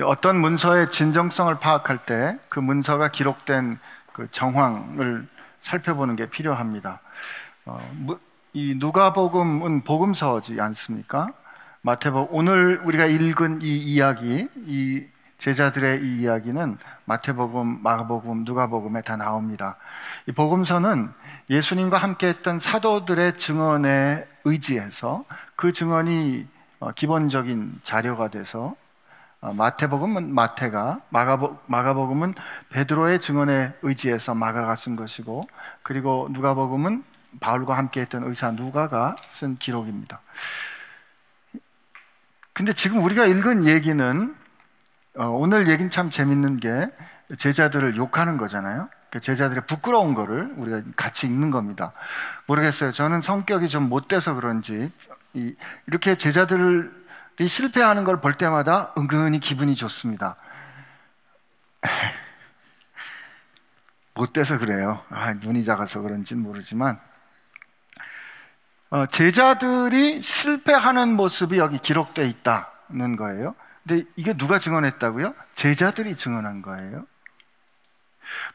어떤 문서의 진정성을 파악할 때 그 문서가 기록된 그 정황을 살펴보는 게 필요합니다. 이 누가복음은 복음서지 않습니까? 마태복음, 오늘 우리가 읽은 이 이야기, 이 제자들의 이 이야기는 마태복음, 마가복음, 누가복음에 다 나옵니다. 이 복음서는 예수님과 함께 했던 사도들의 증언에 의지해서 그 증언이 기본적인 자료가 돼서 마태복음은 마태가, 마가복음은 베드로의 증언에 의지해서 마가가 쓴 것이고, 그리고 누가복음은 바울과 함께 했던 의사 누가가 쓴 기록입니다. 근데 지금 우리가 읽은 얘기는, 오늘 얘기는 참 재밌는 게 제자들을 욕하는 거잖아요. 제자들의 부끄러운 거를 우리가 같이 읽는 겁니다. 모르겠어요. 저는 성격이 좀 못돼서 그런지 이렇게 제자들이 실패하는 걸 볼 때마다 은근히 기분이 좋습니다. 못돼서 그래요. 눈이 작아서 그런지는 모르지만 제자들이 실패하는 모습이 여기 기록되어 있다는 거예요. 근데 이게 누가 증언했다고요? 제자들이 증언한 거예요.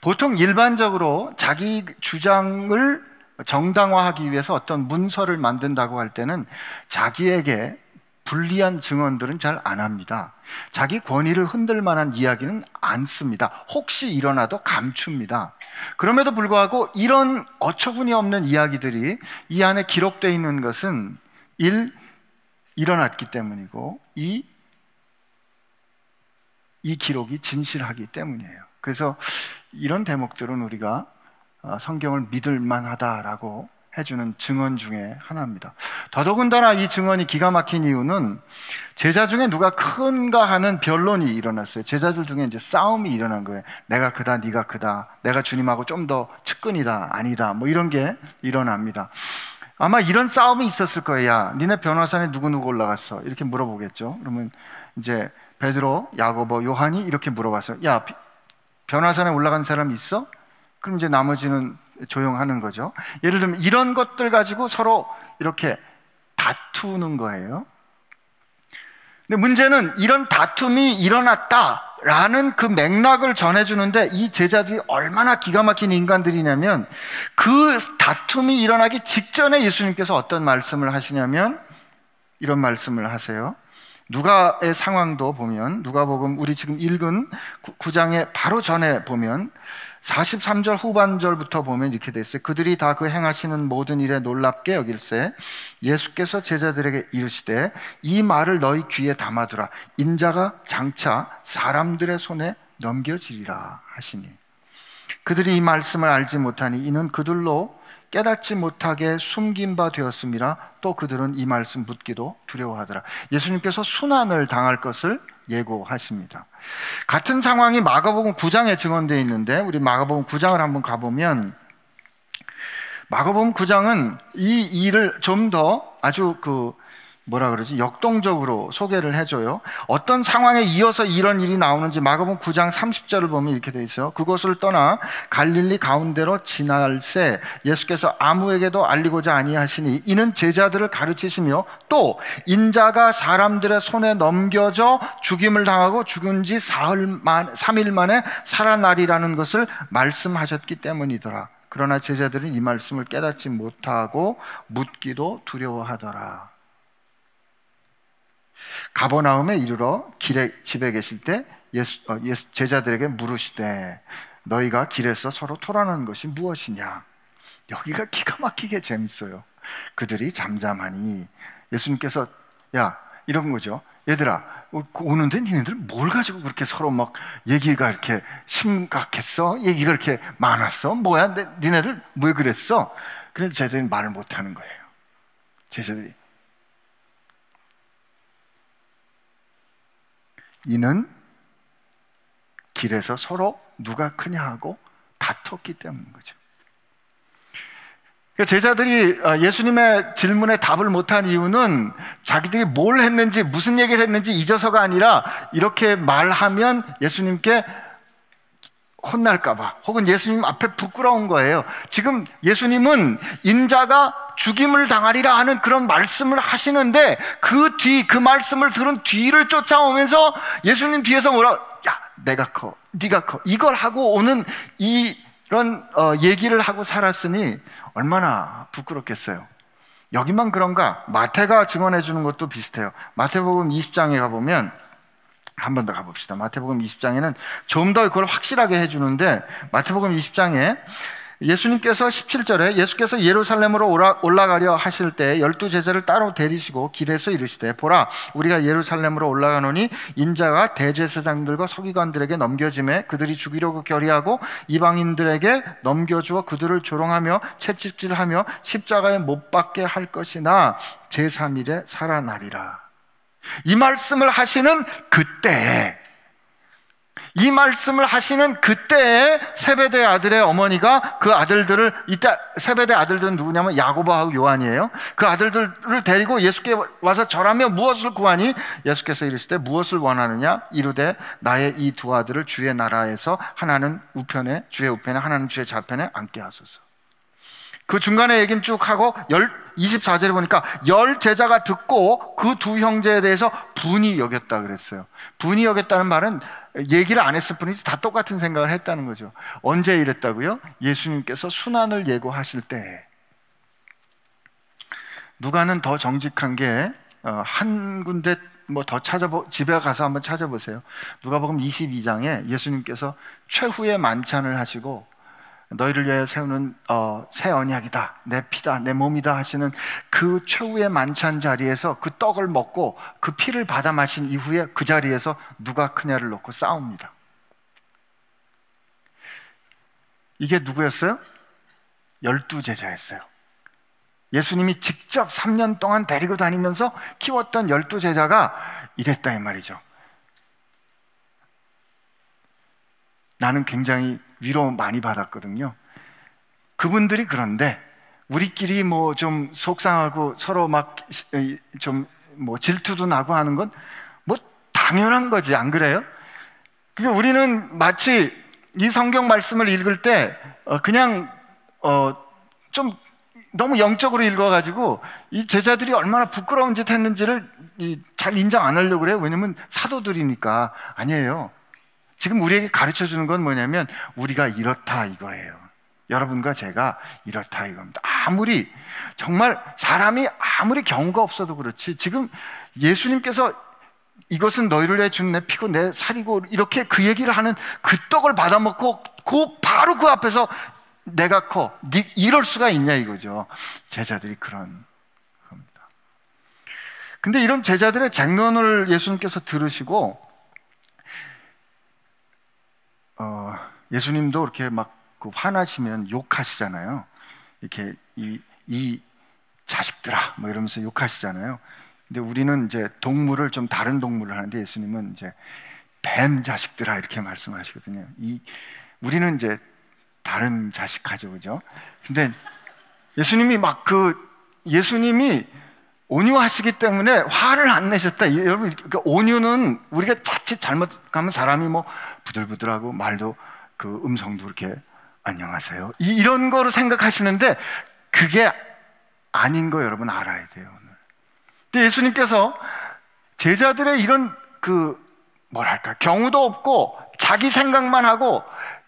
보통 일반적으로 자기 주장을 정당화하기 위해서 어떤 문서를 만든다고 할 때는 자기에게 불리한 증언들은 잘 안 합니다. 자기 권위를 흔들 만한 이야기는 안 씁니다. 혹시 일어나도 감춥니다. 그럼에도 불구하고 이런 어처구니 없는 이야기들이 이 안에 기록되어 있는 것은 일어났기 때문이고 이 기록이 진실하기 때문이에요. 그래서 이런 대목들은 우리가 성경을 믿을 만하다라고 해주는 증언 중에 하나입니다. 더더군다나 이 증언이 기가 막힌 이유는 제자 중에 누가 큰가 하는 변론이 일어났어요. 제자들 중에 이제 싸움이 일어난 거예요. 내가 크다, 네가 크다, 내가 주님하고 좀 더 측근이다, 아니다, 뭐 이런 게 일어납니다. 아마 이런 싸움이 있었을 거예요. 야, 니네 변호사는 누구 올라갔어? 이렇게 물어보겠죠. 그러면 이제 베드로, 야고보, 요한이 이렇게 물어봤어요. 야, 변화산에 올라간 사람 있어? 그럼 이제 나머지는 조용하는 거죠. 예를 들면 이런 것들 가지고 서로 이렇게 다투는 거예요. 근데 문제는 이런 다툼이 일어났다라는 그 맥락을 전해주는데 이 제자들이 얼마나 기가 막힌 인간들이냐면 그 다툼이 일어나기 직전에 예수님께서 어떤 말씀을 하시냐면 이런 말씀을 하세요. 누가의 상황도 보면 누가복음 우리 지금 읽은 9장의 바로 전에 보면 43절 후반절부터 보면 이렇게 돼 있어요. 그들이 다 그 행하시는 모든 일에 놀랍게 여길세 예수께서 제자들에게 이르시되 이 말을 너희 귀에 담아두라. 인자가 장차 사람들의 손에 넘겨지리라 하시니 그들이 이 말씀을 알지 못하니 이는 그들로 깨닫지 못하게 숨긴 바 되었음이라. 또 그들은 이 말씀 묻기도 두려워하더라. 예수님께서 순환을 당할 것을 예고하십니다. 같은 상황이 마가복음 9장에 증언되어 있는데 우리 마가복음 9장을 한번 가보면 마가복음 9장은 이 일을 좀 더 아주 역동적으로 소개를 해줘요. 어떤 상황에 이어서 이런 일이 나오는지 마가복음 9장 30절을 보면 이렇게 돼 있어요. 그곳을 떠나 갈릴리 가운데로 지날새 예수께서 아무에게도 알리고자 아니하시니 이는 제자들을 가르치시며 또 인자가 사람들의 손에 넘겨져 죽임을 당하고 죽은 지 3일 만에 살아나리라는 것을 말씀하셨기 때문이더라. 그러나 제자들은 이 말씀을 깨닫지 못하고 묻기도 두려워하더라. 가버나움에 이르러 집에 계실 때 제자들에게 물으시되 너희가 길에서 서로 토론하는 것이 무엇이냐. 여기가 기가 막히게 재밌어요. 그들이 잠잠하니 예수님께서 이런 거죠. 얘들아 오는데 니네들 뭘 가지고 그렇게 서로 막 얘기가 이렇게 심각했어? 얘기가 이렇게 많았어? 뭐야 니네들 왜 그랬어? 그런데 제자들이 말을 못하는 거예요. 제자들이 이는 길에서 서로 누가 크냐 하고 다퉜기 때문인 거죠. 제자들이 예수님의 질문에 답을 못한 이유는 자기들이 뭘 했는지 무슨 얘기를 했는지 잊어서가 아니라 이렇게 말하면 예수님께 혼날까 봐 혹은 예수님 앞에 부끄러운 거예요. 지금 예수님은 인자가 죽임을 당하리라 하는 그런 말씀을 하시는데, 그 말씀을 들은 뒤를 쫓아오면서 예수님 뒤에서 야, 내가 커, 네가 커, 이걸 하고 오는 이런 얘기를 하고 살았으니 얼마나 부끄럽겠어요. 여기만 그런가? 마태가 증언해 주는 것도 비슷해요. 마태복음 20장에 가보면, 한 번 더 가봅시다. 마태복음 20장에는 좀 더 그걸 확실하게 해주는데, 마태복음 20장에 예수님께서 17절에 예수께서 예루살렘으로 올라가려 하실 때 12제자를 따로 데리시고 길에서 이르시되, 보라, 우리가 예루살렘으로 올라가노니 인자가 대제사장들과 서기관들에게 넘겨짐에 그들이 죽이려고 결의하고 이방인들에게 넘겨주어 그들을 조롱하며 채찍질하며 십자가에 못 박게 할 것이나 제3일에 살아나리라. 이 말씀을 하시는 그때에, 이 말씀을 하시는 그때에 세베대 아들의 어머니가 그 아들들을, 이때 세베대 아들들은 누구냐면 야고보하고 요한이에요. 그 아들들을 데리고 예수께 와서 절하며 무엇을 구하니? 예수께서 이르시되 무엇을 원하느냐? 이르되 나의 이 두 아들을 주의 나라에서 하나는 우편에, 주의 우편에, 하나는 주의 좌편에 앉게 하소서. 그 중간에 얘기는 쭉 하고 24절에 보니까 10제자가 듣고 그 두 형제에 대해서 분이 여겼다 그랬어요. 분이 여겼다는 말은 얘기를 안 했을 뿐이지 다 똑같은 생각을 했다는 거죠. 언제 이랬다고요? 예수님께서 순환을 예고하실 때. 누가는 더 정직한 게 한 군데 뭐 더 집에 가서 한번 찾아보세요. 누가복음 22장에 예수님께서 최후의 만찬을 하시고 너희를 위하여 세우는 새 언약이다, 내 피다, 내 몸이다 하시는 그 최후의 만찬 자리에서 그 떡을 먹고 그 피를 받아 마신 이후에 그 자리에서 누가 크냐를 놓고 싸웁니다. 이게 누구였어요? 12제자였어요. 예수님이 직접 3년 동안 데리고 다니면서 키웠던 12제자가 이랬다 이 말이죠. 나는 굉장히 위로 많이 받았거든요. 그분들이 그런데 우리끼리 뭐 좀 속상하고 서로 막 좀 뭐 질투도 나고 하는 건 뭐 당연한 거지, 안 그래요? 그러니까 우리는 마치 이 성경 말씀을 읽을 때 그냥 좀 너무 영적으로 읽어가지고 이 제자들이 얼마나 부끄러운 짓 했는지를 잘 인정 안 하려고 그래요. 왜냐면 사도들이니까. 아니에요. 지금 우리에게 가르쳐 주는 건 뭐냐면 우리가 이렇다 이거예요. 여러분과 제가 이렇다 이겁니다. 아무리 정말 사람이 아무리 경우가 없어도 그렇지, 지금 예수님께서 이것은 너희를 위해 준 내 피고 내 살이고 이렇게 그 얘기를 하는 그 떡을 받아먹고 바로 그 앞에서 내가 커, 이럴 수가 있냐 이거죠. 제자들이 그런 겁니다. 근데 이런 제자들의 쟁론을 예수님께서 들으시고 예수님도 이렇게 막 화나시면 욕하시잖아요. 이렇게 이 자식들아 뭐 이러면서 욕하시잖아요. 근데 우리는 이제 동물을 좀 다른 동물을 하는데 예수님은 이제 뱀 자식들아 이렇게 말씀하시거든요. 우리는 이제 다른 자식 하죠, 그죠? 근데 예수님이 예수님이 온유하시기 때문에 화를 안 내셨다. 여러분, 그러니까 온유는 우리가 자칫 잘못하면 사람이 뭐 부들부들하고 말도 그 음성도 이렇게 안녕하세요 이런 거로 생각하시는데 그게 아닌 거 여러분 알아야 돼요. 오늘. 근데 예수님께서 제자들의 이런 경우도 없고 자기 생각만 하고,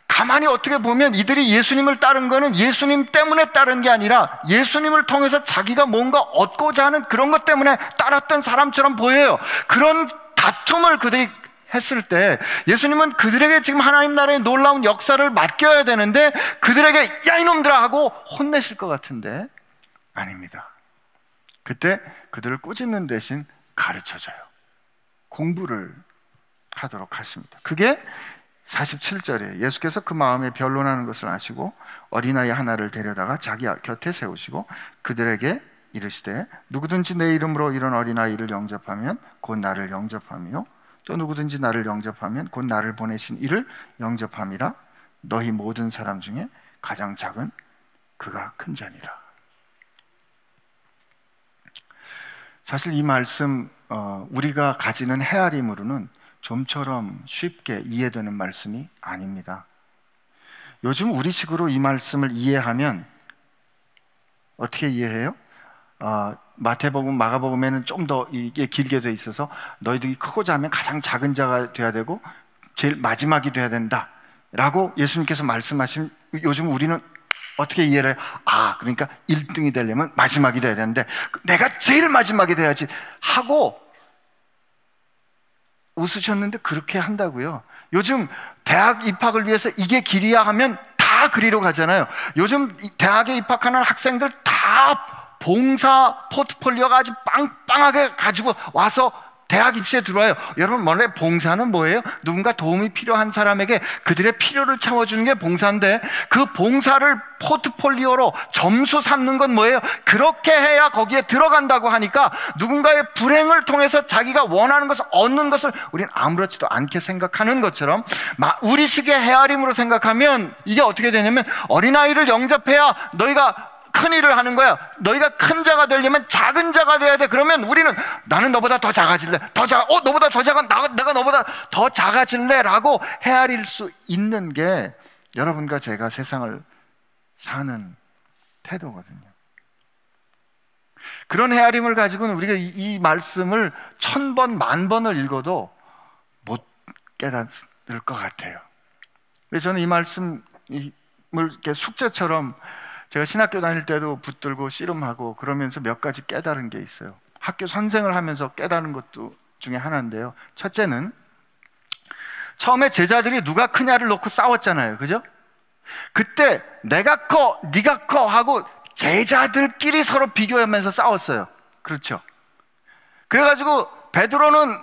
가만히 어떻게 보면 이들이 예수님을 따른 거는 예수님 때문에 따른 게 아니라 예수님을 통해서 자기가 뭔가 얻고자 하는 그런 것 때문에 따랐던 사람처럼 보여요. 그런 다툼을 그들이 했을 때 예수님은 그들에게 지금 하나님 나라의 놀라운 역사를 맡겨야 되는데 그들에게 야 이놈들아 하고 혼내실 것 같은데 아닙니다. 그때 그들을 꾸짖는 대신 가르쳐줘요. 공부를 하도록 하십니다. 그게 47절에 예수께서 그 마음에 변론하는 것을 아시고 어린아이 하나를 데려다가 자기 곁에 세우시고 그들에게 이르시되 누구든지 내 이름으로 이런 어린아이를 영접하면 곧 나를 영접하며 또 누구든지 나를 영접하면 곧 나를 보내신 이를 영접함이라. 너희 모든 사람 중에 가장 작은 그가 큰 자니라. 사실 이 말씀 우리가 가지는 헤아림으로는 좀처럼 쉽게 이해되는 말씀이 아닙니다. 요즘 우리식으로 이 말씀을 이해하면 어떻게 이해해요? 마태복음, 마가복음에는 좀 더 이게 길게 돼 있어서 너희들이 크고자 하면 가장 작은 자가 돼야 되고 제일 마지막이 돼야 된다 라고 예수님께서 말씀하신, 요즘 우리는 어떻게 이해를 해요? 그러니까 1등이 되려면 마지막이 돼야 되는데 내가 제일 마지막이 돼야지 하고 웃으셨는데, 그렇게 한다고요? 요즘 대학 입학을 위해서 이게 길이야 하면 다 그리로 가잖아요. 요즘 대학에 입학하는 학생들 다 봉사 포트폴리오가 아주 빵빵하게 가지고 와서 대학 입시에 들어와요. 여러분, 원래 봉사는 뭐예요? 누군가 도움이 필요한 사람에게 그들의 필요를 채워주는 게 봉사인데, 그 봉사를 포트폴리오로 점수 삼는 건 뭐예요? 그렇게 해야 거기에 들어간다고 하니까 누군가의 불행을 통해서 자기가 원하는 것을 얻는 것을 우리는 아무렇지도 않게 생각하는 것처럼, 우리식의 헤아림으로 생각하면 이게 어떻게 되냐면, 어린아이를 영접해야 너희가 큰 일을 하는 거야. 너희가 큰 자가 되려면 작은 자가 돼야 돼. 그러면 우리는 나는 너보다 더 작아질래. 너보다 더 작아. 내가 너보다 더 작아질래 라고 헤아릴 수 있는 게 여러분과 제가 세상을 사는 태도거든요. 그런 헤아림을 가지고는 우리가 이 말씀을 1000번, 10,000번을 읽어도 못 깨닫을 것 같아요. 그래서 저는 이 말씀을 이렇게 숙제처럼, 제가 신학교 다닐 때도 붙들고 씨름하고 그러면서 몇 가지 깨달은 게 있어요. 학교 선생을 하면서 깨달은 것도 중에 하나인데요. 첫째는, 처음에 제자들이 누가 크냐를 놓고 싸웠잖아요. 그죠? 그때 내가 커, 네가 커 하고 제자들끼리 서로 비교하면서 싸웠어요. 그렇죠? 그래가지고 베드로는,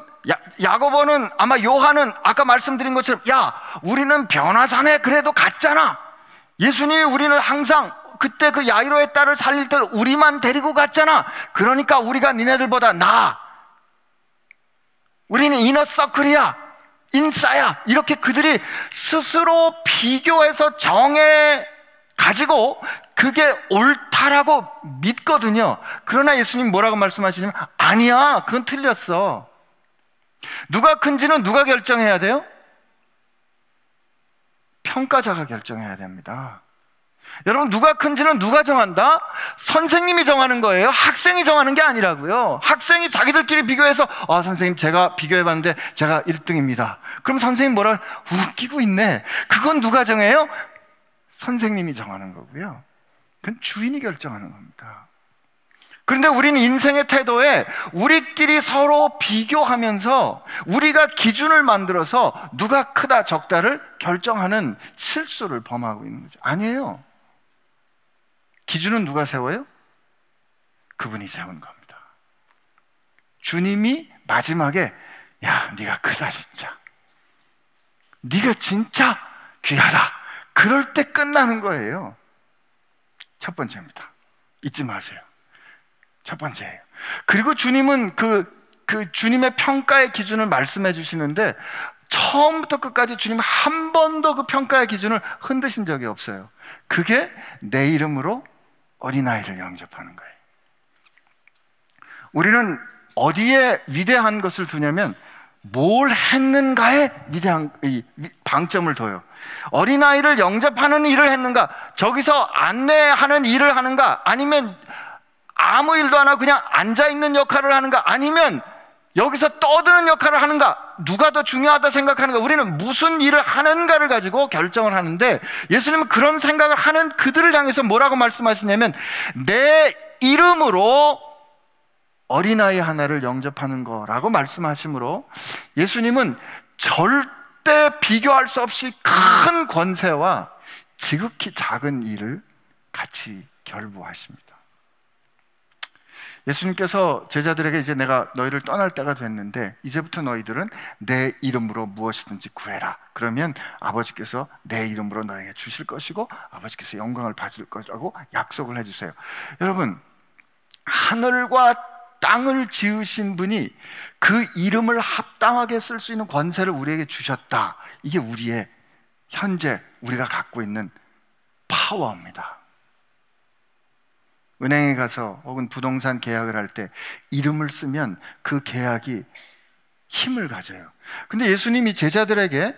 야고보는, 아마 요한은 아까 말씀드린 것처럼, 야, 우리는 변화산에 그래도 갔잖아. 예수님이 우리는 항상 그때 그 야이로의 딸을 살릴 때 우리만 데리고 갔잖아. 그러니까 우리가 니네들보다 나아. 우리는 이너서클이야, 인싸야. 이렇게 그들이 스스로 비교해서 정해 가지고 그게 옳다라고 믿거든요. 그러나 예수님 뭐라고 말씀하시냐면, 아니야, 그건 틀렸어. 누가 큰지는 누가 결정해야 돼요? 평가자가 결정해야 됩니다. 여러분, 누가 큰지는 누가 정한다? 선생님이 정하는 거예요. 학생이 정하는 게 아니라고요. 학생이 자기들끼리 비교해서, 선생님 제가 비교해봤는데 제가 1등입니다. 그럼 선생님 뭐라, 웃기고 있네. 그건 누가 정해요? 선생님이 정하는 거고요. 그건 주인이 결정하는 겁니다. 그런데 우리는 인생의 태도에 우리끼리 서로 비교하면서 우리가 기준을 만들어서 누가 크다 적다를 결정하는 실수를 범하고 있는 거죠. 아니에요. 기준은 누가 세워요? 그분이 세운 겁니다. 주님이 마지막에, 야, 네가 크다 진짜, 네가 진짜 귀하다, 그럴 때 끝나는 거예요. 첫 번째입니다. 잊지 마세요. 첫 번째예요. 그리고 주님은 그 주님의 평가의 기준을 말씀해 주시는데, 처음부터 끝까지 주님 한 번도 그 평가의 기준을 흔드신 적이 없어요. 그게 내 이름으로 어린아이를 영접하는 거예요. 우리는 어디에 위대한 것을 두냐면, 뭘 했는가에 위대한 방점을 둬요. 어린아이를 영접하는 일을 했는가, 저기서 안내하는 일을 하는가, 아니면 아무 일도 안 하고 그냥 앉아있는 역할을 하는가, 아니면 여기서 떠드는 역할을 하는가, 누가 더 중요하다 생각하는가, 우리는 무슨 일을 하는가를 가지고 결정을 하는데, 예수님은 그런 생각을 하는 그들을 향해서 뭐라고 말씀하시냐면, 내 이름으로 어린아이 하나를 영접하는 거라고 말씀하시므로, 예수님은 절대 비교할 수 없이 큰 권세와 지극히 작은 일을 같이 결부하십니다. 예수님께서 제자들에게, 이제 내가 너희를 떠날 때가 됐는데 이제부터 너희들은 내 이름으로 무엇이든지 구해라. 그러면 아버지께서 내 이름으로 너에게 주실 것이고 아버지께서 영광을 받을 것이라고 약속을 해주세요. 여러분, 하늘과 땅을 지으신 분이 그 이름을 합당하게 쓸 수 있는 권세를 우리에게 주셨다. 이게 우리의 현재 우리가 갖고 있는 파워입니다. 은행에 가서 혹은 부동산 계약을 할 때 이름을 쓰면 그 계약이 힘을 가져요. 근데 예수님이 제자들에게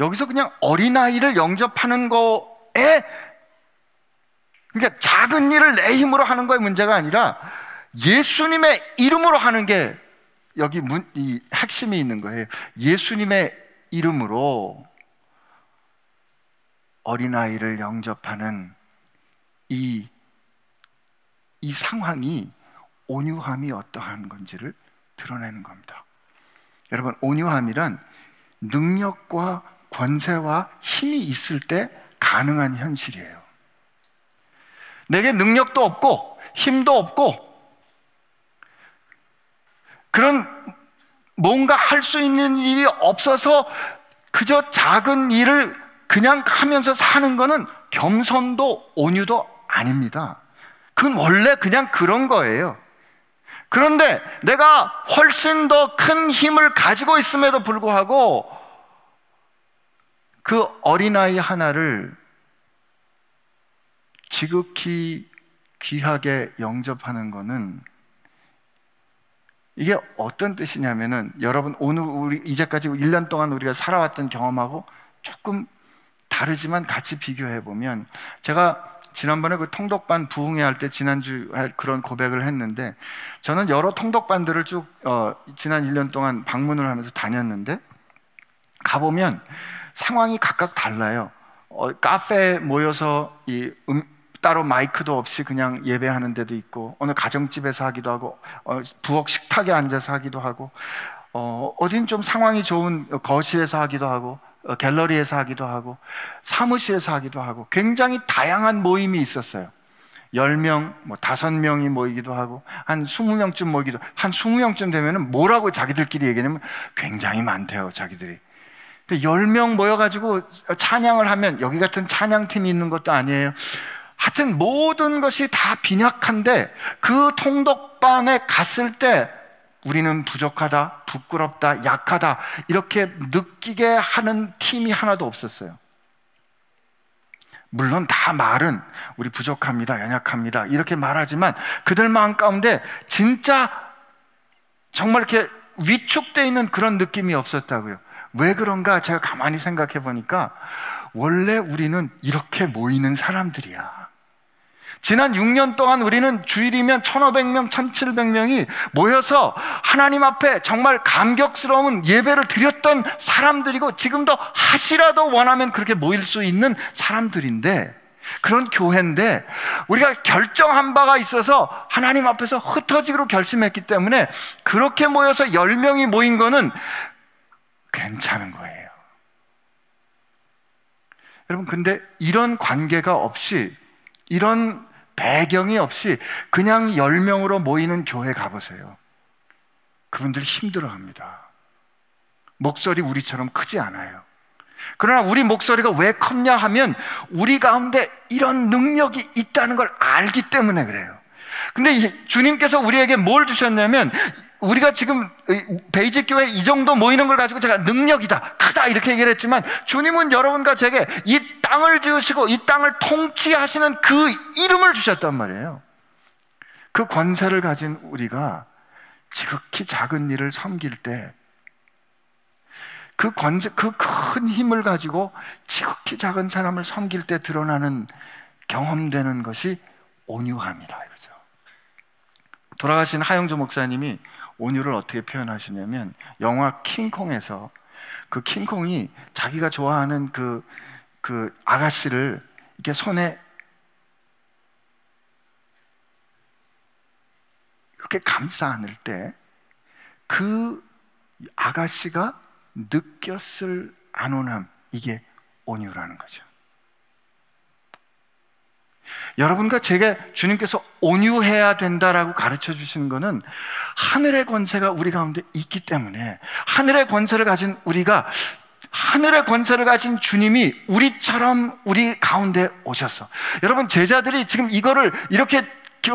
여기서 그냥 어린아이를 영접하는 거에, 그러니까 작은 일을 내 힘으로 하는 거에 문제가 아니라, 예수님의 이름으로 하는 게 여기 이 핵심이 있는 거예요. 예수님의 이름으로 어린아이를 영접하는 이 상황이 온유함이 어떠한 건지를 드러내는 겁니다. 여러분, 온유함이란 능력과 권세와 힘이 있을 때 가능한 현실이에요. 내게 능력도 없고 힘도 없고 그런 뭔가 할 수 있는 일이 없어서 그저 작은 일을 그냥 하면서 사는 거는 겸손도 온유도 아닙니다. 그건 원래 그냥 그런 거예요. 그런데 내가 훨씬 더 큰 힘을 가지고 있음에도 불구하고 그 어린아이 하나를 지극히 귀하게 영접하는 거는 이게 어떤 뜻이냐면은, 여러분 오늘 우리 이제까지 1년 동안 우리가 살아왔던 경험하고 조금 다르지만 같이 비교해 보면, 제가 지난번에 그 통독반 부흥회 할 때 지난주 그런 고백을 했는데, 저는 여러 통독반들을 쭉 지난 1년 동안 방문을 하면서 다녔는데 가보면 상황이 각각 달라요. 카페에 모여서 따로 마이크도 없이 그냥 예배하는 데도 있고, 어느 가정집에서 하기도 하고, 부엌 식탁에 앉아서 하기도 하고, 어딘 좀 상황이 좋은 거실에서 하기도 하고, 갤러리에서 하기도 하고, 사무실에서 하기도 하고, 굉장히 다양한 모임이 있었어요. 10명, 5명이 모이기도 하고, 한 20명쯤 모이기도, 한 20명쯤 되면은 뭐라고 자기들끼리 얘기하냐면 굉장히 많대요, 자기들이. 10명 모여가지고 찬양을 하면, 여기 같은 찬양팀이 있는 것도 아니에요. 하여튼 모든 것이 다 빈약한데 그 통독반에 갔을 때 우리는 부족하다, 부끄럽다, 약하다 이렇게 느끼게 하는 팀이 하나도 없었어요. 물론 다 말은 우리 부족합니다, 연약합니다 이렇게 말하지만 그들 마음 가운데 진짜 정말 이렇게 위축되어 있는 그런 느낌이 없었다고요. 왜 그런가 제가 가만히 생각해 보니까 원래 우리는 이렇게 모이는 사람들이야. 지난 6년 동안 우리는 주일이면 1,500명, 1,700명이 모여서 하나님 앞에 정말 감격스러운 예배를 드렸던 사람들이고, 지금도 하시라도 원하면 그렇게 모일 수 있는 사람들인데, 그런 교회인데 우리가 결정한 바가 있어서 하나님 앞에서 흩어지기로 결심했기 때문에 그렇게 모여서 10명이 모인 거는 괜찮은 거예요. 여러분, 근데 이런 관계가 없이, 이런 배경이 없이 그냥 10명으로 모이는 교회 가보세요. 그분들 힘들어합니다. 목소리 우리처럼 크지 않아요. 그러나 우리 목소리가 왜 컸냐 하면 우리 가운데 이런 능력이 있다는 걸 알기 때문에 그래요. 근데 주님께서 우리에게 뭘 주셨냐면, 우리가 지금 베이직 교회 이 정도 모이는 걸 가지고 제가 능력이다, 크다 이렇게 얘기를 했지만, 주님은 여러분과 제게 이 땅을 지으시고 이 땅을 통치하시는 그 이름을 주셨단 말이에요. 그 권세를 가진 우리가 지극히 작은 일을 섬길 때, 그 권세, 그 큰 힘을 가지고 지극히 작은 사람을 섬길 때 드러나는, 경험되는 것이 온유함이라 이거죠. 돌아가신 하영조 목사님이 온유를 어떻게 표현하시냐면, 영화 킹콩에서 그 킹콩이 자기가 좋아하는 그 아가씨를 이렇게 손에 이렇게 감싸 안을 때 그 아가씨가 느꼈을 안온함, 이게 온유라는 거죠. 여러분과 제게 주님께서 온유해야 된다라고 가르쳐 주시는 것은 하늘의 권세가 우리 가운데 있기 때문에, 하늘의 권세를 가진 우리가, 하늘의 권세를 가진 주님이 우리처럼 우리 가운데 오셔서, 여러분 제자들이 지금 이거를 이렇게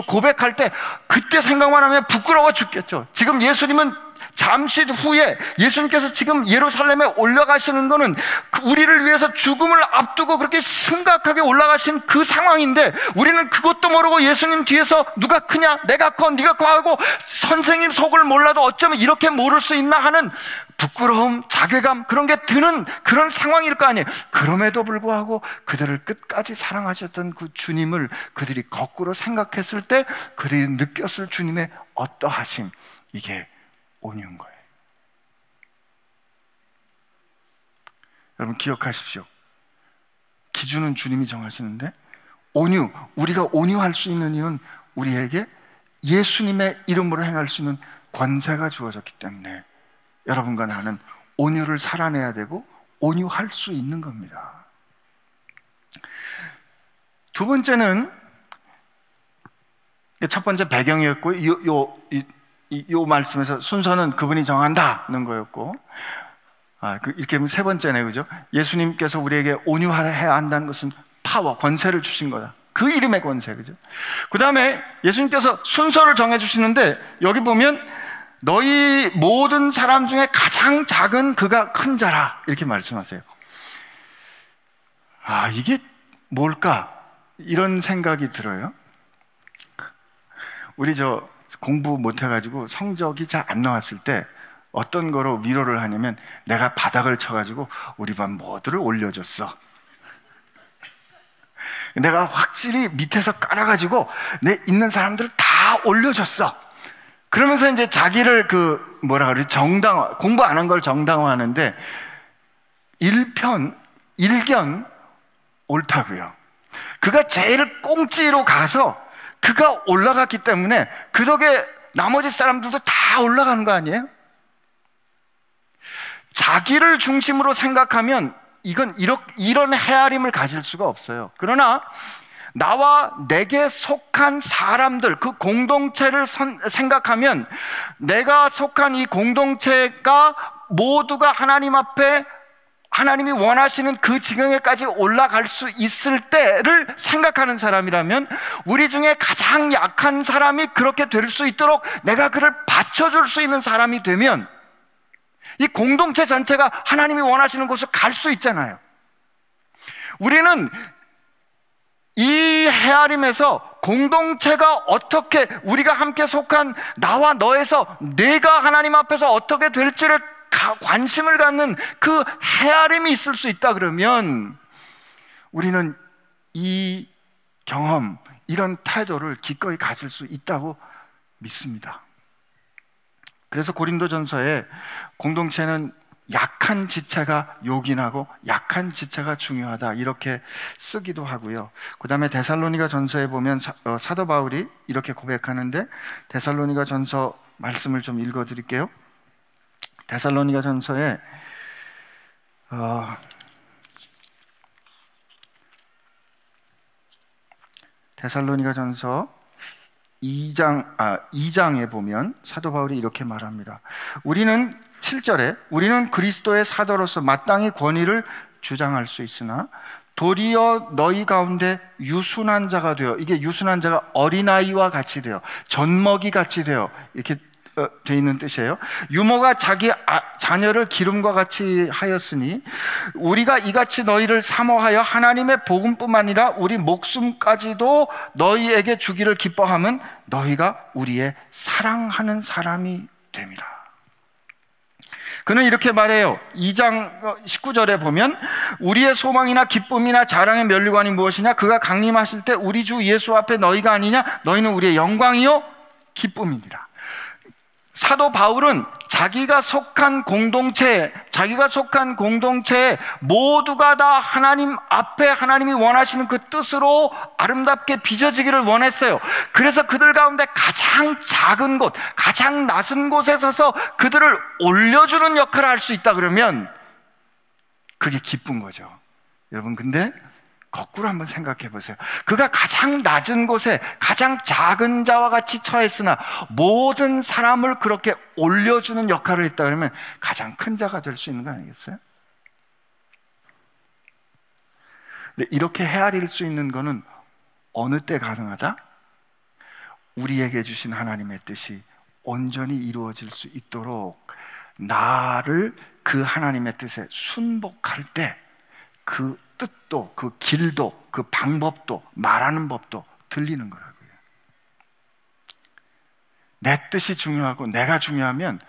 고백할 때 그때 생각만 하면 부끄러워 죽겠죠. 지금 예수님은 잠시 후에 예수님께서 지금 예루살렘에 올라가시는 거는 우리를 위해서 죽음을 앞두고 그렇게 심각하게 올라가신 그 상황인데, 우리는 그것도 모르고 예수님 뒤에서 누가 크냐, 내가 커, 네가 커 하고 선생님 속을 몰라도 어쩌면 이렇게 모를 수 있나 하는 부끄러움, 자괴감 그런 게 드는 그런 상황일 거 아니에요. 그럼에도 불구하고 그들을 끝까지 사랑하셨던 그 주님을 그들이 거꾸로 생각했을 때 그들이 느꼈을 주님의 어떠하심, 이게 온유인 거예요. 여러분 기억하십시오. 기준은 주님이 정하시는데 온유, 우리가 온유할 수 있는 이유는 우리에게 예수님의 이름으로 행할 수 있는 권세가 주어졌기 때문에 여러분과 나는 온유를 살아내야 되고 온유할 수 있는 겁니다. 두 번째는, 첫 번째 배경이었고 이 말씀에서 순서는 그분이 정한다는 거였고, 이렇게 하면 세 번째네, 그죠? 예수님께서 우리에게 온유해야 한다는 것은 파워, 권세를 주신 거다. 그 이름의 권세, 그죠? 그 다음에 예수님께서 순서를 정해주시는데, 여기 보면 너희 모든 사람 중에 가장 작은 그가 큰 자라, 이렇게 말씀하세요. 이게 뭘까? 이런 생각이 들어요. 우리 공부 못해가지고 성적이 잘 안 나왔을 때 어떤 거로 위로를 하냐면, 내가 바닥을 쳐가지고 우리 반 모두를 올려줬어. 내가 확실히 밑에서 깔아가지고 내 있는 사람들을 다 올려줬어. 그러면서 이제 자기를 공부 안 한 걸 정당화하는데, 일견 옳다고요. 그가 제일 꽁지로 가서 그가 올라갔기 때문에 그 덕에 나머지 사람들도 다 올라가는 거 아니에요? 자기를 중심으로 생각하면 이건 이런 헤아림을 가질 수가 없어요. 그러나 나와 내게 속한 사람들, 그 공동체를 생각하면 내가 속한 이 공동체가 모두가 하나님 앞에 하나님이 원하시는 그 지경에까지 올라갈 수 있을 때를 생각하는 사람이라면, 우리 중에 가장 약한 사람이 그렇게 될 수 있도록 내가 그를 받쳐줄 수 있는 사람이 되면 이 공동체 전체가 하나님이 원하시는 곳으로 갈 수 있잖아요. 우리는 이 헤아림에서 공동체가 어떻게, 우리가 함께 속한 나와 너에서 내가 하나님 앞에서 어떻게 될지를 관심을 갖는 그 헤아림이 있을 수 있다 그러면, 우리는 이 경험, 이런 태도를 기꺼이 가질 수 있다고 믿습니다. 그래서 고린도전서에 공동체는 약한 지체가 요긴하고 약한 지체가 중요하다, 이렇게 쓰기도 하고요. 그 다음에 데살로니가 전서에 보면 사도 바울이 이렇게 고백하는데, 데살로니가 전서 말씀을 좀 읽어드릴게요. 데살로니가 전서에 데살로니가 전서 2장에 보면 사도 바울이 이렇게 말합니다. 7절에 우리는 그리스도의 사도로서 마땅히 권위를 주장할 수 있으나 도리어 너희 가운데 유순한 자가 되어, 이게 유순한 자가 어린아이와 같이 되어, 젖먹이 같이 되어, 이렇게 돼 있는 뜻이에요. 유모가 자기 자녀를 기름과 같이 하였으니 우리가 이같이 너희를 사모하여 하나님의 복음뿐만 아니라 우리 목숨까지도 너희에게 주기를 기뻐함은 너희가 우리의 사랑하는 사람이 됨이라. 그는 이렇게 말해요. 2장 19절에 보면 우리의 소망이나 기쁨이나 자랑의 면류관이 무엇이냐? 그가 강림하실 때 우리 주 예수 앞에 너희가 아니냐? 너희는 우리의 영광이요 기쁨이니라. 사도 바울은 자기가 속한 공동체에 모두가 다 하나님 앞에 하나님이 원하시는 그 뜻으로 아름답게 빚어지기를 원했어요. 그래서 그들 가운데 가장 작은 곳, 가장 낮은 곳에 서서 그들을 올려주는 역할을 할 수 있다 그러면 그게 기쁜 거죠. 여러분, 근데 거꾸로 한번 생각해 보세요. 그가 가장 낮은 곳에 가장 작은 자와 같이 처했으나 모든 사람을 그렇게 올려주는 역할을 했다 그러면 가장 큰 자가 될 수 있는 거 아니겠어요? 근데 이렇게 헤아릴 수 있는 거는 어느 때 가능하다? 우리에게 주신 하나님의 뜻이 온전히 이루어질 수 있도록 나를 그 하나님의 뜻에 순복할 때 그 뜻도, 그 길도, 그 방법도, 말하는 법도 들리는 거라고요. 내 뜻이 중요하고 내가 중요하면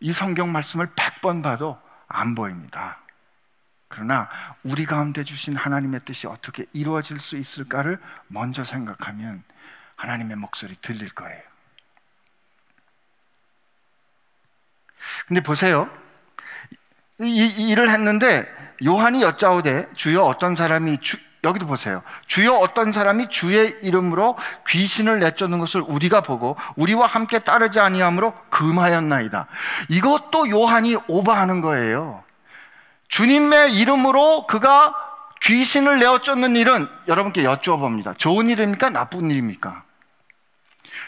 이 성경 말씀을 100번 봐도 안 보입니다. 그러나 우리 가운데 주신 하나님의 뜻이 어떻게 이루어질 수 있을까를 먼저 생각하면 하나님의 목소리 들릴 거예요. 근데 보세요. 이 일을 했는데 요한이 여짜오되 주여 어떤 사람이 여기도 보세요. 주여 어떤 사람이 주의 이름으로 귀신을 내쫓는 것을 우리가 보고 우리와 함께 따르지 아니함으로 금하였나이다. 이것도 요한이 오버하는 거예요. 주님의 이름으로 그가 귀신을 내어쫓는 일은 여러분께 여쭈어봅니다. 좋은 일입니까? 나쁜 일입니까?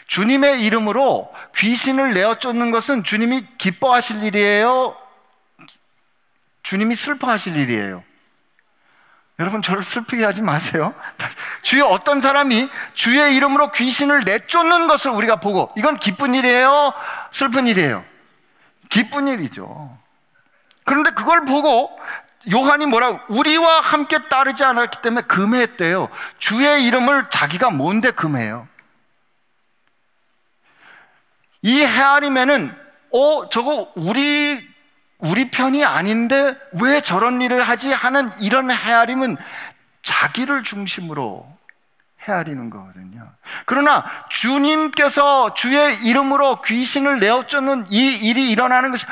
주님의 이름으로 귀신을 내어쫓는 것은 주님이 기뻐하실 일이에요? 주님이 슬퍼하실 일이에요? 여러분, 저를 슬프게 하지 마세요. 주여 어떤 사람이 주의 이름으로 귀신을 내쫓는 것을 우리가 보고, 이건 기쁜 일이에요? 슬픈 일이에요? 기쁜 일이죠. 그런데 그걸 보고 요한이 뭐라고? 우리와 함께 따르지 않았기 때문에 금했대요. 주의 이름을 자기가 뭔데 금해요? 이 헤아림에는 저거 우리 편이 아닌데 왜 저런 일을 하지 하는 이런 헤아림은 자기를 중심으로 헤아리는 거거든요. 그러나 주님께서 주의 이름으로 귀신을 내어쫓는 이 일이 일어나는 것이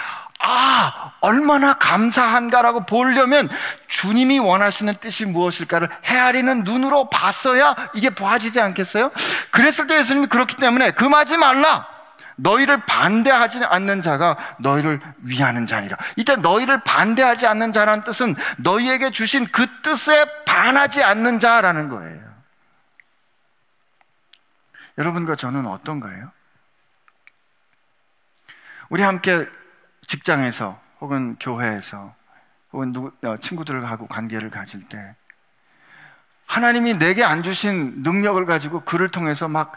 얼마나 감사한가라고 보려면 주님이 원하시는 뜻이 무엇일까를 헤아리는 눈으로 봤어야 이게 보아지지 않겠어요? 그랬을 때 예수님이 그렇기 때문에 금하지 말라. 너희를 반대하지 않는 자가 너희를 위하는 자니라. 이때 너희를 반대하지 않는 자라는 뜻은 너희에게 주신 그 뜻에 반하지 않는 자라는 거예요. 여러분과 저는 어떤가요? 우리 함께 직장에서 혹은 교회에서 혹은 친구들하고 관계를 가질 때 하나님이 내게 안 주신 능력을 가지고 그를 통해서 막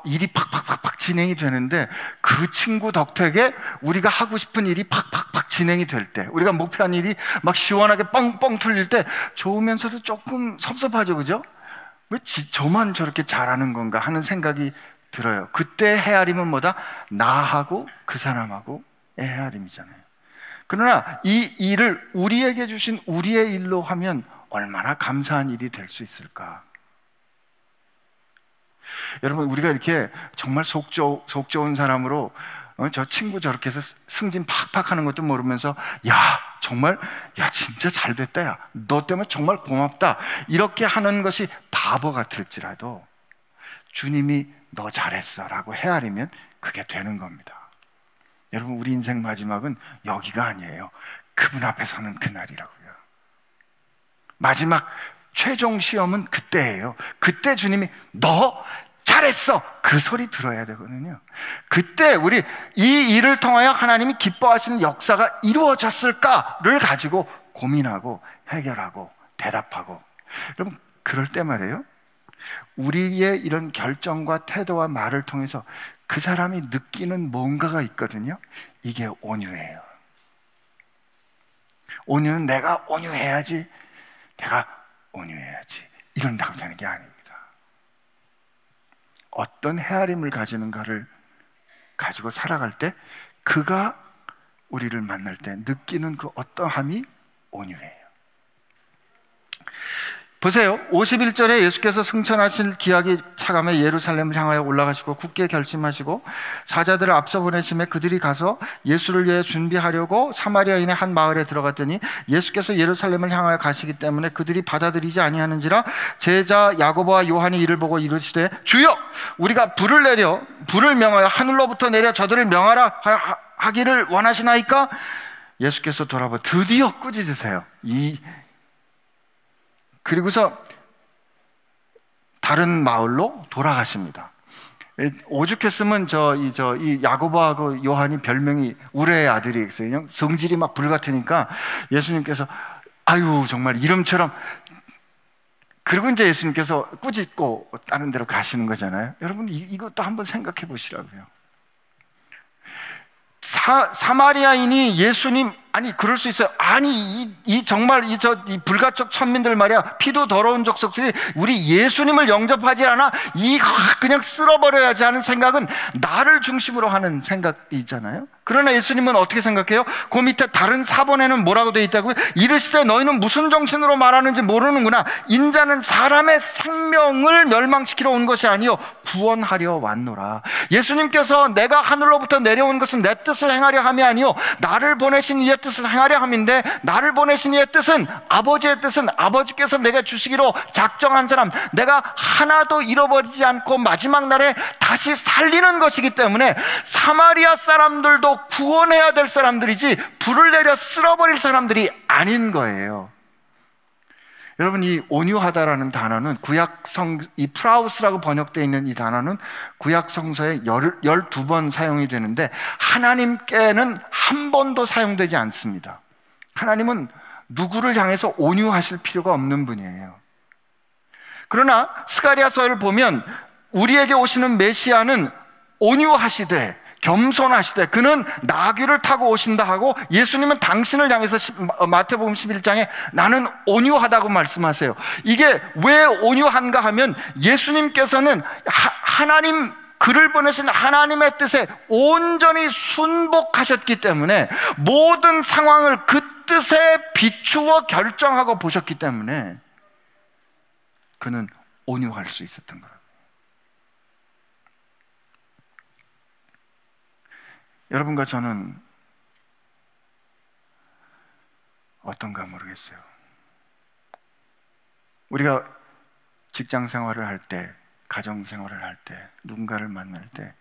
일이 팍팍팍팍 진행이 되는데 그 친구 덕택에 우리가 하고 싶은 일이 팍팍팍 진행이 될 때, 우리가 목표한 일이 막 시원하게 뻥뻥 뚫릴 때 좋으면서도 조금 섭섭하죠, 그죠? 왜 저만 저렇게 잘하는 건가 하는 생각이 들어요. 그때 헤아림은 뭐다? 나하고 그 사람하고의 헤아림이잖아요. 그러나 이 일을 우리에게 주신 우리의 일로 하면 얼마나 감사한 일이 될 수 있을까? 여러분, 우리가 이렇게 정말 속 좋은 사람으로 저 친구 저렇게 해서 승진 팍팍 하는 것도 모르면서 정말 진짜 잘 됐다, 너 때문에 정말 고맙다, 이렇게 하는 것이 바보 같을지라도 주님이 너 잘했어 라고 헤아리면 그게 되는 겁니다. 여러분, 우리 인생 마지막은 여기가 아니에요. 그분 앞에 서는 그날이라고요. 마지막 최종 시험은 그때예요. 그때 주님이 너 잘했어, 그 소리 들어야 되거든요. 그때 우리 이 일을 통하여 하나님이 기뻐하시는 역사가 이루어졌을까를 가지고 고민하고 해결하고 대답하고. 여러분, 그럴 때 말이에요, 우리의 이런 결정과 태도와 말을 통해서 그 사람이 느끼는 뭔가가 있거든요. 이게 온유예요. 온유는 내가 온유해야지 이런다고 되는 게 아닙니다. 어떤 헤아림을 가지는가를 가지고 살아갈 때 그가 우리를 만날 때 느끼는 그 어떠함이 온유해요. 보세요. 51절에 예수께서 승천하실 기약이 차감해 예루살렘을 향하여 올라가시고 굳게 결심하시고 사자들을 앞서 보내심에 그들이 가서 예수를 위해 준비하려고 사마리아인의 한 마을에 들어갔더니 예수께서 예루살렘을 향하여 가시기 때문에 그들이 받아들이지 아니하는지라 제자 야고보와 요한이 이를 보고 이르시되 주여, 우리가 불을 명하여 하늘로부터 내려 저들을 명하라 하기를 원하시나이까? 예수께서 돌아보고 드디어 꾸짖으세요. 그리고서 다른 마을로 돌아가십니다. 오죽했으면 이 야고보하고 요한이 별명이 우레의 아들이겠어요. 성질이 막 불같으니까 예수님께서 정말 이름처럼, 그리고 이제 예수님께서 꾸짖고 다른 데로 가시는 거잖아요. 여러분, 이것도 한번 생각해 보시라고요. 사마리아인이 예수님 아니 그럴 수 있어요. 아니 정말 이 불가촉 천민들 말이야, 피도 더러운 족속들이 우리 예수님을 영접하지 않아 그냥 쓸어버려야지 하는 생각은 나를 중심으로 하는 생각이 있잖아요. 그러나 예수님은 어떻게 생각해요? 그 밑에 다른 사본에는 뭐라고 되어 있다고요? 이르시되 너희는 무슨 정신으로 말하는지 모르는구나. 인자는 사람의 생명을 멸망시키러 온 것이 아니요 구원하려 왔노라. 예수님께서 내가 하늘로부터 내려온 것은 내 뜻을 행하려 함이 아니요 나를 보내신 이의 뜻을 행하려 함인데, 나를 보내신 이의 뜻은, 아버지의 뜻은 아버지께서 내가 주시기로 작정한 사람, 내가 하나도 잃어버리지 않고 마지막 날에 다시 살리는 것이기 때문에 사마리아 사람들도 구원해야 될 사람들이지 불을 내려 쓸어버릴 사람들이 아닌 거예요. 여러분, 이 온유하다라는 단어는 이 프라우스라고 번역되어 있는 이 단어는 구약 성서에 12번 사용이 되는데 하나님께는 한 번도 사용되지 않습니다. 하나님은 누구를 향해서 온유하실 필요가 없는 분이에요. 그러나 스가랴서를 보면 우리에게 오시는 메시아는 온유하시되 겸손하시되 그는 나귀를 타고 오신다 하고, 예수님은 당신을 향해서 마태복음 11장에 나는 온유하다고 말씀하세요. 이게 왜 온유한가 하면 예수님께서는 그를 보내신 하나님의 뜻에 온전히 순복하셨기 때문에 모든 상황을 그 뜻에 비추어 결정하고 보셨기 때문에 그는 온유할 수 있었던 거예요. 여러분과 저는 어떤가 모르겠어요. 우리가 직장 생활을 할 때, 가정 생활을 할 때, 누군가를 만날 때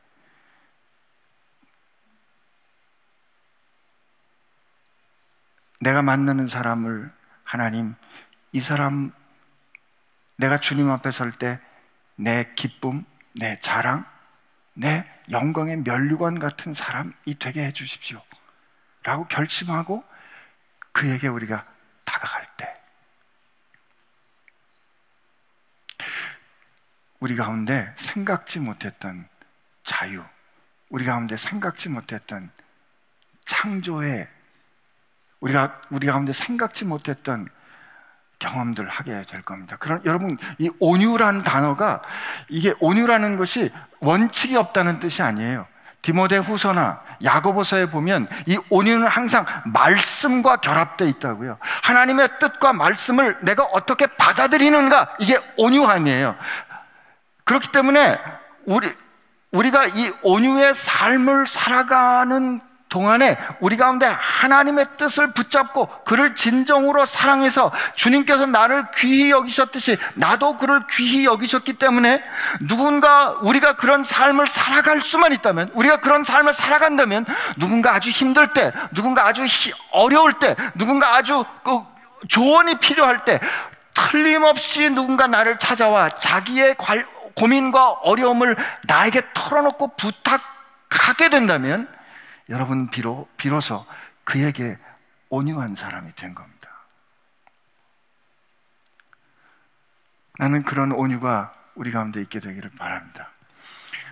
내가 만나는 사람을 하나님, 이 사람 내가 주님 앞에 설 때 내 기쁨, 내 자랑, 내 영광의 면류관 같은 사람이 되게 해주십시오 라고 결심하고 그에게 우리가 다가갈 때 우리 가운데 생각지 못했던 자유, 우리 가운데 생각지 못했던 창조의, 우리 가운데 생각지 못했던 경험들 하게 될 겁니다. 그럼 여러분, 이 온유라는 단어가, 이게 온유라는 것이 원칙이 없다는 뜻이 아니에요. 디모데 후서나 야고보서에 보면 이 온유는 항상 말씀과 결합되어 있다고요. 하나님의 뜻과 말씀을 내가 어떻게 받아들이는가, 이게 온유함이에요. 그렇기 때문에 우리가 이 온유의 삶을 살아가는 동안에 우리 가운데 하나님의 뜻을 붙잡고 그를 진정으로 사랑해서 주님께서 나를 귀히 여기셨듯이 나도 그를 귀히 여기셨기 때문에 우리가 그런 삶을 살아갈 수만 있다면, 우리가 그런 삶을 살아간다면 누군가 아주 힘들 때, 누군가 아주 어려울 때, 누군가 아주 조언이 필요할 때 틀림없이 누군가 나를 찾아와 자기의 고민과 어려움을 나에게 털어놓고 부탁하게 된다면 여러분 비로소 그에게 온유한 사람이 된 겁니다. 나는 그런 온유가 우리 가운데 있게 되기를 바랍니다.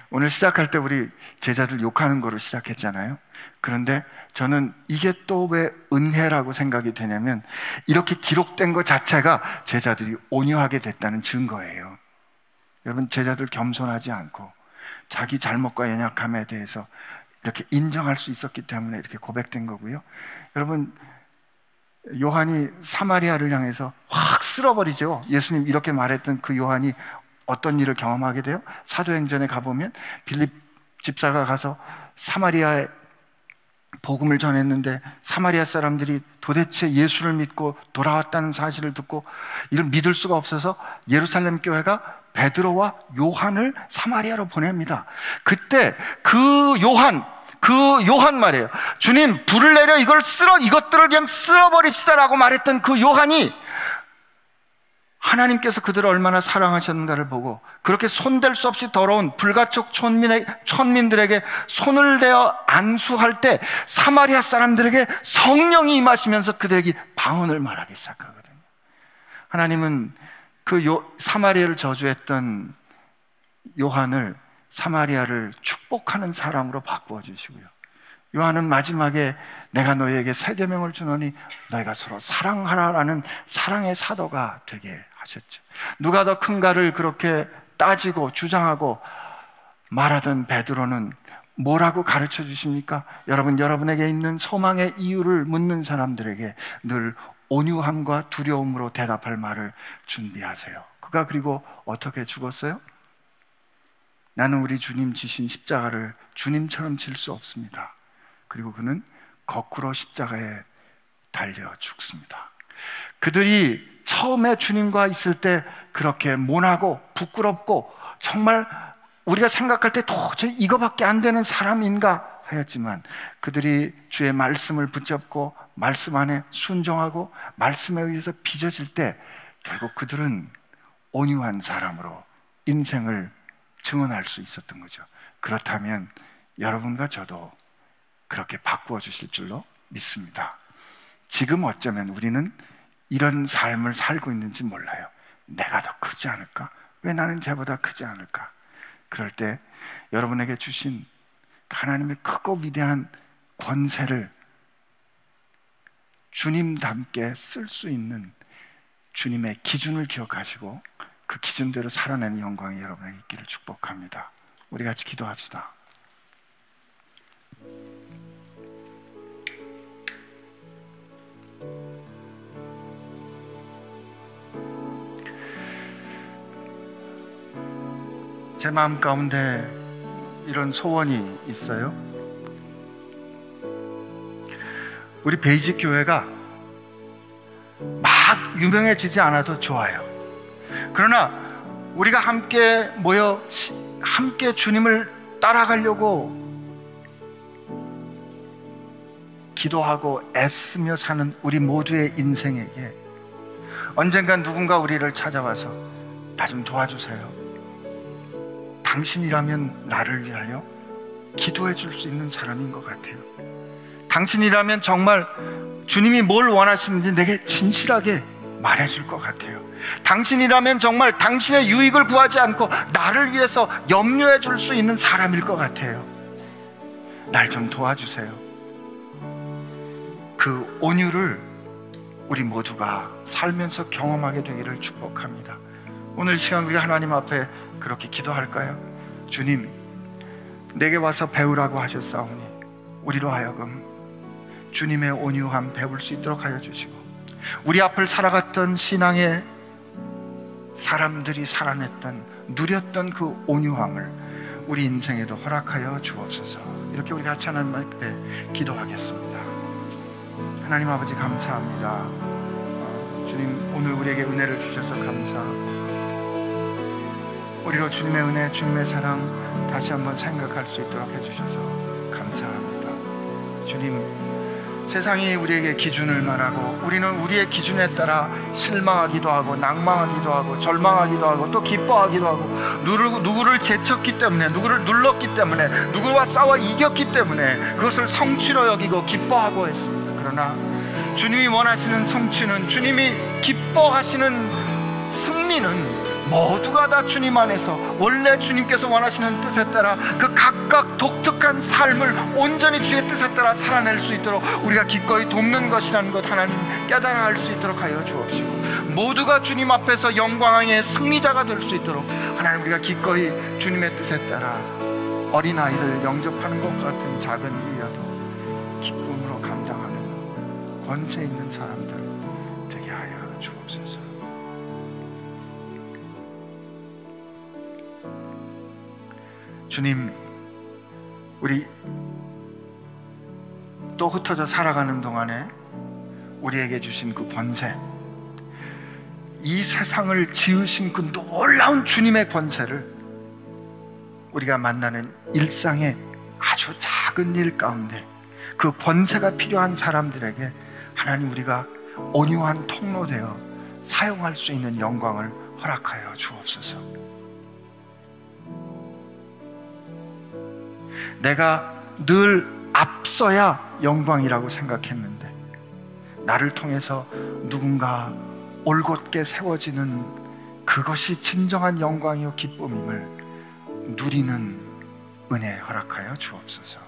오늘 시작할 때 우리 제자들 욕하는 거로 시작했잖아요. 그런데 저는 이게 또 왜 은혜라고 생각이 되냐면 이렇게 기록된 것 자체가 제자들이 온유하게 됐다는 증거예요. 여러분, 제자들 겸손하지 않고 자기 잘못과 연약함에 대해서 이렇게 인정할 수 있었기 때문에 이렇게 고백된 거고요. 여러분, 요한이 사마리아를 향해서 확 쓸어버리죠. 예수님 이렇게 말했던 그 요한이 어떤 일을 경험하게 돼요? 사도행전에 가보면 빌립 집사가 가서 사마리아에 복음을 전했는데 사마리아 사람들이 도대체 예수를 믿고 돌아왔다는 사실을 듣고 이를 믿을 수가 없어서 예루살렘 교회가 베드로와 요한을 사마리아로 보냅니다. 그때 그 요한 말이에요. 주님, 불을 내려 이것들을 그냥 쓸어버립시다라고 말했던 그 요한이 하나님께서 그들을 얼마나 사랑하셨는가를 보고 그렇게 손댈 수 없이 더러운 불가촉 천민들에게 손을 대어 안수할 때 사마리아 사람들에게 성령이 임하시면서 그들에게 방언을 말하기 시작하거든요. 하나님은 그 사마리아를 저주했던 요한을 사마리아를 축복하는 사람으로 바꾸어 주시고요, 요한은 마지막에 내가 너희에게 새 계명을 주노니 너희가 서로 사랑하라라는 사랑의 사도가 되게 하셨죠. 누가 더 큰가를 그렇게 따지고 주장하고 말하던 베드로는 뭐라고 가르쳐 주십니까? 여러분, 여러분에게 있는 소망의 이유를 묻는 사람들에게 늘 온유함과 두려움으로 대답할 말을 준비하세요. 그가 그리고 어떻게 죽었어요? 나는 우리 주님 지신 십자가를 주님처럼 질 수 없습니다. 그리고 그는 거꾸로 십자가에 달려 죽습니다. 그들이 처음에 주님과 있을 때 그렇게 모나고 부끄럽고 정말 우리가 생각할 때 도저히 이거밖에 안 되는 사람인가 하였지만, 그들이 주의 말씀을 붙잡고 말씀 안에 순종하고 말씀에 의해서 빚어질 때 결국 그들은 온유한 사람으로 인생을 증언할 수 있었던 거죠. 그렇다면 여러분과 저도 그렇게 바꾸어 주실 줄로 믿습니다. 지금 어쩌면 우리는 이런 삶을 살고 있는지 몰라요. 내가 더 크지 않을까? 왜 나는 쟤보다 크지 않을까? 그럴 때 여러분에게 주신 하나님의 크고 위대한 권세를 주님답게 쓸 수 있는 주님의 기준을 기억하시고 그 기준대로 살아내는 영광이 여러분에게 있기를 축복합니다. 우리 같이 기도합시다. 제 마음 가운데 이런 소원이 있어요. 우리 베이직 교회가 막 유명해지지 않아도 좋아요. 그러나 우리가 함께 모여 함께 주님을 따라가려고 기도하고 애쓰며 사는 우리 모두의 인생에게 언젠간 누군가 우리를 찾아와서 나 좀 도와주세요, 당신이라면 나를 위하여 기도해 줄 수 있는 사람인 것 같아요. 당신이라면 정말 주님이 뭘 원하시는지 내게 진실하게 말해 줄 것 같아요. 당신이라면 정말 당신의 유익을 구하지 않고 나를 위해서 염려해 줄 수 있는 사람일 것 같아요. 날 좀 도와주세요. 그 온유를 우리 모두가 살면서 경험하게 되기를 축복합니다. 오늘 시간 우리 하나님 앞에 그렇게 기도할까요? 주님, 내게 와서 배우라고 하셨사오니 우리로 하여금 주님의 온유함 배울 수 있도록 하여 주시고, 우리 앞을 살아갔던 신앙의 사람들이 살아냈던, 누렸던 그 온유함을 우리 인생에도 허락하여 주옵소서. 이렇게 우리 같이 하나님 앞에 기도하겠습니다. 하나님 아버지, 감사합니다. 주님, 오늘 우리에게 은혜를 주셔서 감사합니다. 우리로 주님의 은혜, 주님의 사랑 다시 한번 생각할 수 있도록 해주셔서 감사합니다. 주님, 세상이 우리에게 기준을 말하고 우리는 우리의 기준에 따라 실망하기도 하고 낭망하기도 하고 절망하기도 하고 또 기뻐하기도 하고 누구를 제쳤기 때문에, 누구를 눌렀기 때문에, 누구와 싸워 이겼기 때문에 그것을 성취로 여기고 기뻐하고 했습니다. 그러나 주님이 원하시는 성취는, 주님이 기뻐하시는 승리는 모두가 다 주님 안에서 원래 주님께서 원하시는 뜻에 따라 그 각각 독특한 삶을 온전히 주의 뜻에 따라 살아낼 수 있도록 우리가 기꺼이 돕는 것이라는 것 하나님 깨달아 할 수 있도록 하여 주옵시고, 모두가 주님 앞에서 영광의 승리자가 될 수 있도록 하나님 우리가 기꺼이 주님의 뜻에 따라 어린아이를 영접하는 것 같은 작은 일이라도 기쁨으로 감당하는 권세 있는 사람들 되게 하여 주옵소서. 주님, 우리 또 흩어져 살아가는 동안에 우리에게 주신 그 권세, 이 세상을 지으신 그 놀라운 주님의 권세를 우리가 만나는 일상의 아주 작은 일 가운데 그 권세가 필요한 사람들에게 하나님 우리가 온유한 통로 되어 사용할 수 있는 영광을 허락하여 주옵소서. 내가 늘 앞서야 영광이라고 생각했는데 나를 통해서 누군가 올곧게 세워지는 그것이 진정한 영광이요 기쁨임을 누리는 은혜 허락하여 주옵소서.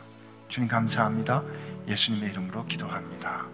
주님 감사합니다. 예수님의 이름으로 기도합니다.